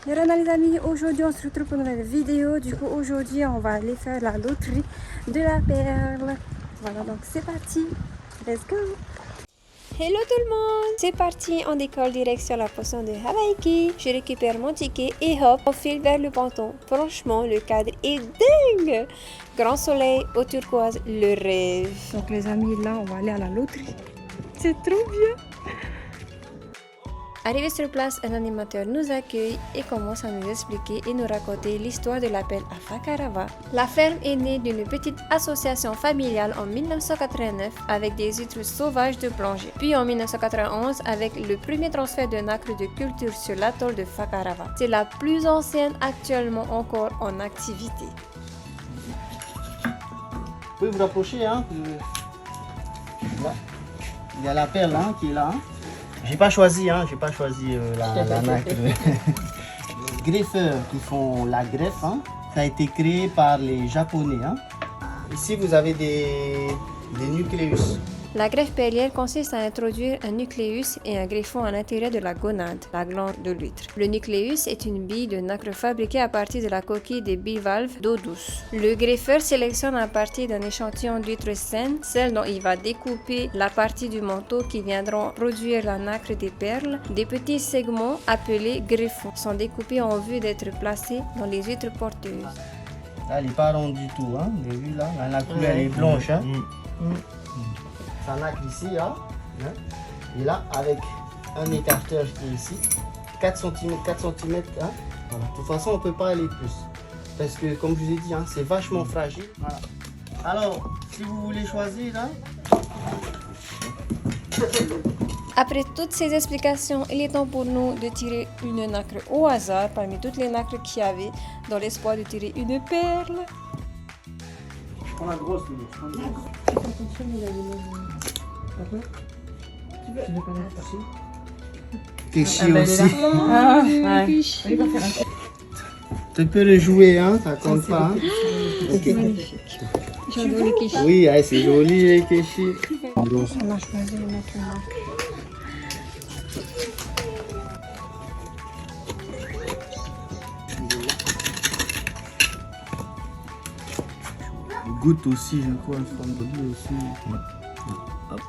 Yorana les amis, aujourd'hui on se retrouve pour une nouvelle vidéo. Du coup aujourd'hui on va aller faire la loterie de la perle. Voilà, donc c'est parti, let's go. Hello tout le monde, c'est parti, on décolle direct sur la potion de Hawaii. Je récupère mon ticket et hop, on file vers le ponton. Franchement, le cadre est dingue. Grand soleil, eau turquoise, le rêve. Donc les amis, là on va aller à la loterie. C'est trop bien. Arrivé sur place, un animateur nous accueille et commence à nous expliquer et nous raconter l'histoire de l'appel à Fakarava. La ferme est née d'une petite association familiale en 1989 avec des huîtres sauvages de plongée. Puis en 1991 avec le premier transfert de nacre de culture sur l'atoll de Fakarava. C'est la plus ancienne actuellement encore en activité. Vous pouvez vous rapprocher, hein, là. Il y a la perle hein, qui est là. Hein. J'ai pas choisi la nacre. Les greffeurs qui font la greffe, hein, ça a été créé par les Japonais. Hein. Ici, vous avez des nucléus. La greffe perlière consiste à introduire un nucléus et un greffon à l'intérieur de la gonade, la glande de l'huître. Le nucléus est une bille de nacre fabriquée à partir de la coquille des bivalves d'eau douce. Le greffeur sélectionne à partir d'un échantillon d'huîtres saines, celles dont il va découper la partie du manteau qui viendront produire la nacre des perles. Des petits segments appelés greffons sont découpés en vue d'être placés dans les huîtres porteuses. Là, elle n'est pas ronde du tout. Hein. Vous avez vu là, la couleur elle est blanche. Hein. Ça nacre ici, là, hein, et là, avec un écarteur qui est ici, 4 cm, 4 cm, hein, voilà. De toute façon, on ne peut pas aller plus, parce que, comme je vous ai dit, hein, c'est vachement fragile, voilà. Alors, si vous voulez choisir, là... Après toutes ces explications, il est temps pour nous de tirer une nacre au hasard parmi toutes les nacres qu'il y avait, dans l'espoir de tirer une perle. Je prends la grosse, je prends la grosse. Tu veux pas la toucher? Kéchi aussi. Tu peux le jouer, hein, ça compte pas. Hein. C'est magnifique. J'adore les kéchis. Oui, c'est joli les kéchis. On a choisi une autre marque. Goutte aussi, je crois, en forme de goutte aussi. Hop.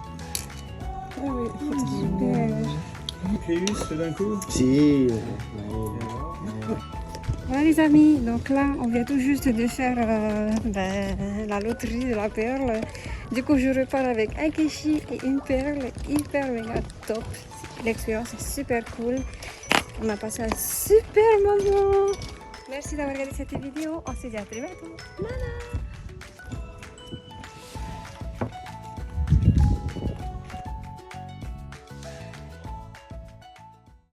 Ah oui, c'est super. Nucléus d'un coup? Si. Voilà les amis, donc là on vient tout juste de faire la loterie de la perle. Du coup je repars avec un kéchi et une perle hyper méga top. L'expérience est super cool. On a passé un super moment. Merci d'avoir regardé cette vidéo. On se dit à très bientôt. Nana.